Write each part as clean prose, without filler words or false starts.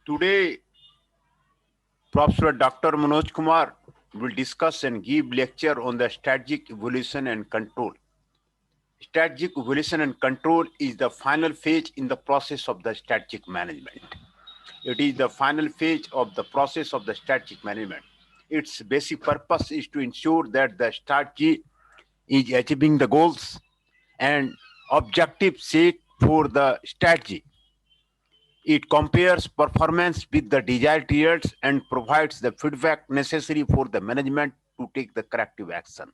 Today, Professor Dr. Manoj Kumar will discuss and give lecture on the strategic evolution and control. Strategic evolution and control is the final phase in the process of the strategic management. It is the final phase of the process of the strategic management. Its basic purpose is to ensure that the strategy is achieving the goals and objectives set for the strategy. It compares performance with the desired results and provides the feedback necessary for the management to take the corrective action.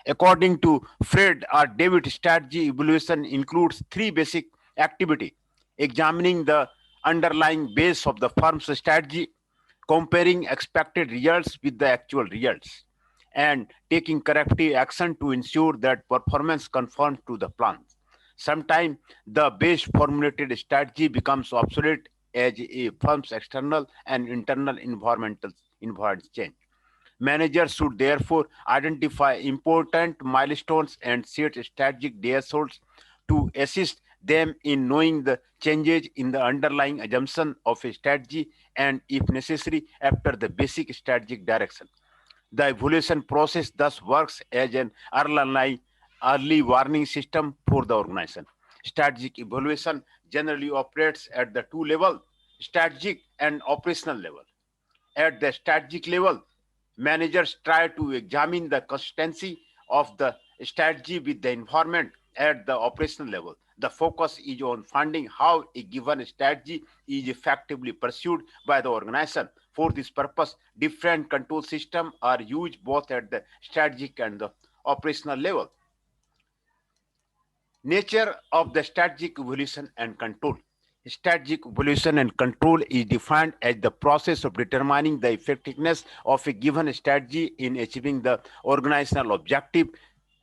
According to Fred or David, strategy evaluation includes three basic activities: examining the underlying base of the firm's strategy, comparing expected results with the actual results, and taking corrective action to ensure that performance conforms to the plan. Sometimes the base formulated strategy becomes obsolete as a firm's external and internal environmental environments change. Managers should therefore identify important milestones and set strategic thresholds to assist them in knowing the changes in the underlying assumption of a strategy and, if necessary, after the basic strategic direction. The evaluation process thus works as an early warning system for the organization. Strategic evaluation generally operates at the two levels: strategic and operational level. At the strategic level, managers try to examine the consistency of the strategy with the environment. At the operational level, the focus is on finding how a given strategy is effectively pursued by the organization. For this purpose, different control systems are used both at the strategic and the operational level. Nature of the strategic evolution and control. Strategic evolution and control is defined as the process of determining the effectiveness of a given strategy in achieving the organizational objective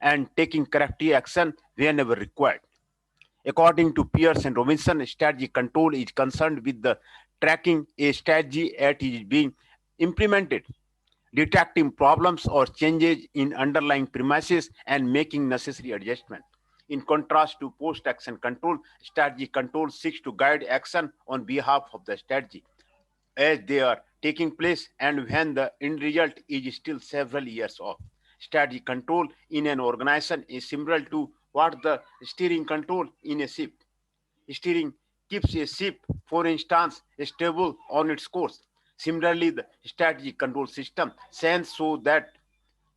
and taking corrective action whenever required. According to Pierce and Robinson, strategy control is concerned with the tracking a strategy as it is being implemented, detecting problems or changes in underlying premises, and making necessary adjustments. In contrast to post action control, strategy control seeks to guide action on behalf of the strategy as they are taking place and when the end result is still several years off. Strategy control in an organization is similar to what the steering control in a ship. Steering keeps a ship, for instance, stable on its course. Similarly, the strategy control system sends so that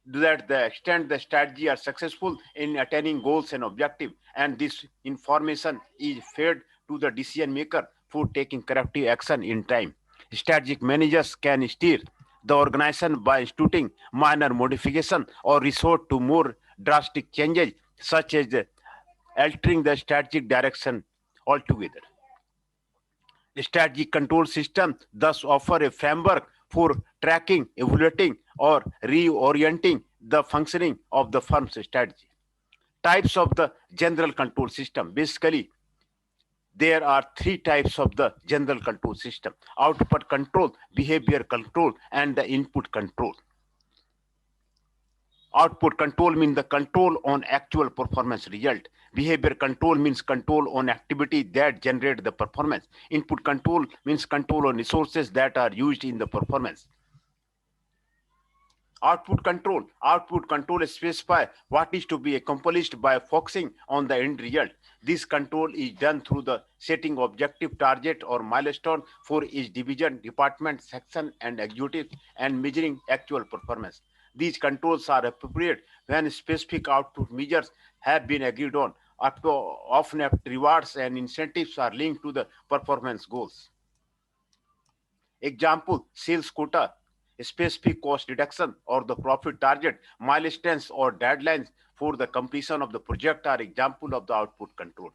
the extent the strategy are successful in attaining goals and objectives, and this information is fed to the decision maker for taking corrective action in time. Strategic managers can steer the organization by instituting minor modification or resort to more drastic changes, such as altering the strategic direction altogether. The strategic control system thus offer a framework for tracking, evaluating, or reorienting the functioning of the firm's strategy. Types of the general control system. Basically, there are three types of the general control system: output control, behavior control, and the input control. Output control means the control on actual performance result. Behavior control means control on activity that generate the performance. Input control means control on resources that are used in the performance. Output control specify what is to be accomplished by focusing on the end result. This control is done through the setting objective, target, or milestone for each division, department, section, and executive, and measuring actual performance. These controls are appropriate when specific output measures have been agreed on. Often after rewards and incentives are linked to the performance goals. Example: sales quota, specific cost reduction, or the profit target. Milestones or deadlines for the completion of the project are example of the output control.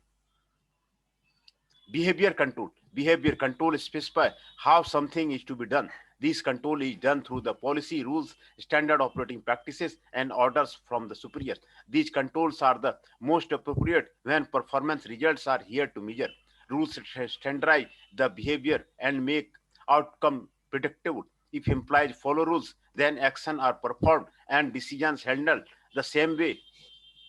Behavior control specify how something is to be done. This control is done through the policy, rules, standard operating practices, and orders from the superiors. These controls are the most appropriate when performance results are here to measure. Rules standardize the behavior and make outcome predictable. If employees follow rules, then action are performed and decisions handled the same way.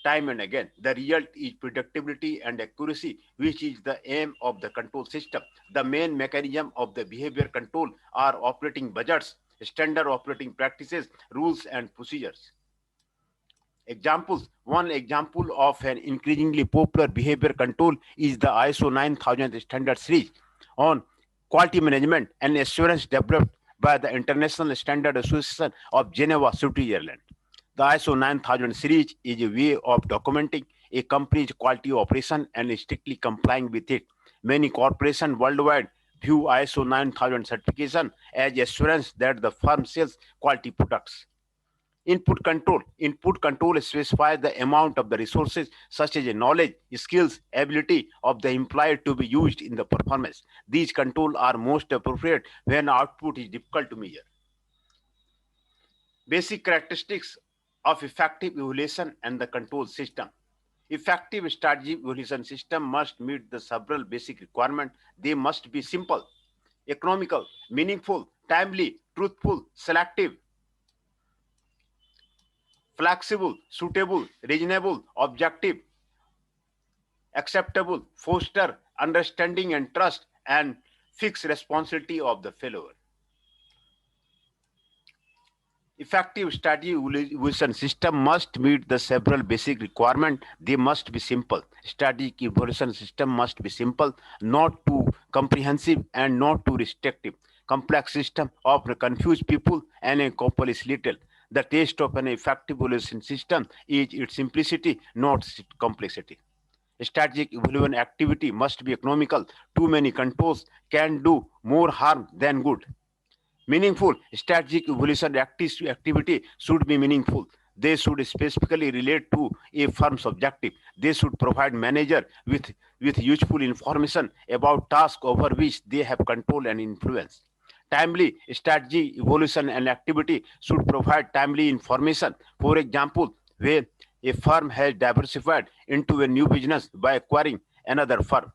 time and again. The result is predictability and accuracy, which is the aim of the control system. The main mechanism of the behavior control are operating budgets, standard operating practices, rules, and procedures. Examples. One example of an increasingly popular behavior control is the ISO 9000 standard series on quality management and assurance developed by the International Standard Association of Geneva, Switzerland. The ISO 9000 series is a way of documenting a company's quality operation and strictly complying with it. Many corporations worldwide view ISO 9000 certification as assurance that the firm sells quality products. Input control. Input control specifies the amount of the resources such as knowledge, skills, ability of the employee to be used in the performance. These controls are most appropriate when output is difficult to measure. Basic characteristics of effective evaluation and the control system. Effective strategy evaluation system must meet the several basic requirements. They must be simple, economical, meaningful, timely, truthful, selective, flexible, suitable, reasonable, objective, acceptable, foster understanding and trust, and fix responsibility of the follower. Effective strategy evaluation system must meet the several basic requirements. They must be simple. Strategic evaluation system must be simple, not too comprehensive and not too restrictive. Complex system often confuse people and accomplish little. The test of an effective evaluation system is its simplicity, not its complexity. Strategic evaluation activity must be economical. Too many controls can do more harm than good. Meaningful. Strategic evaluation activity should be meaningful. They should specifically relate to a firm's objective. They should provide manager with useful information about tasks over which they have control and influence. Timely. Strategy evaluation and activity should provide timely information. For example, where a firm has diversified into a new business by acquiring another firm.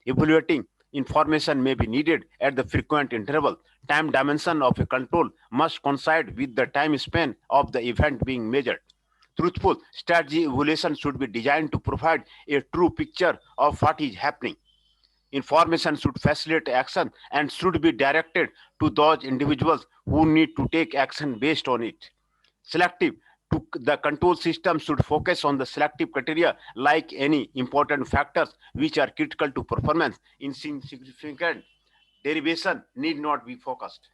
Evaluating information may be needed at the frequent interval. Time dimension of a control must coincide with the time span of the event being measured. Truthful. Strategy evaluation should be designed to provide a true picture of what is happening. Information should facilitate action and should be directed to those individuals who need to take action based on it. Selective. The control system should focus on the selective criteria like any important factors which are critical to performance. Insignificant derivation need not be focused.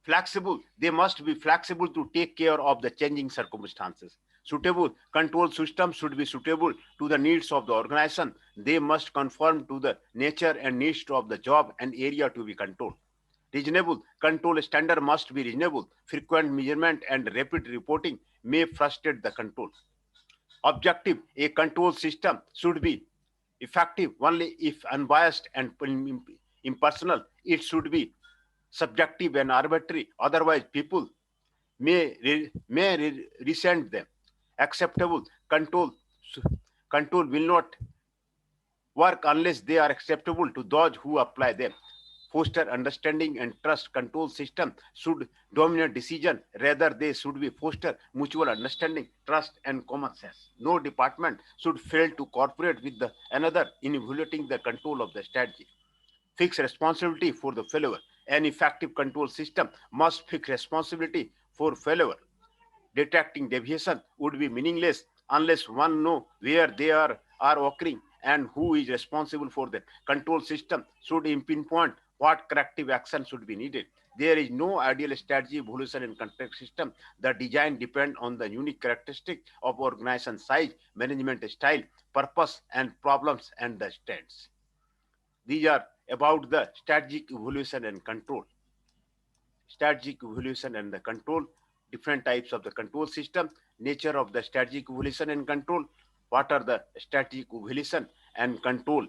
Flexible. They must be flexible to take care of the changing circumstances. Suitable. Control systems should be suitable to the needs of the organization. They must conform to the nature and needs of the job and area to be controlled. Reasonable. Control standard must be reasonable. Frequent measurement and rapid reporting may frustrate the control. Objective. A control system should be effective only if unbiased and impersonal. It should be subjective and arbitrary. Otherwise, people may resent them. Acceptable. Control will not work unless they are acceptable to those who apply them. Foster understanding and trust. Control system should dominate decision, rather they should be foster mutual understanding, trust, and common sense. No department should fail to cooperate with the another in evaluating the control of the strategy. Fix responsibility for the failure. An effective control system must fix responsibility for failure. Detecting deviation would be meaningless unless one knows where they are occurring and who is responsible for them. Control system should pinpoint what corrective action should be needed. There is no ideal strategy, evolution, and control system. The design depends on the unique characteristics of organization size, management style, purpose, and problems and the strengths. These are about the strategic evolution and control. Strategic evolution and the control, different types of the control system, nature of the strategic evolution and control, what are the strategic evolution and control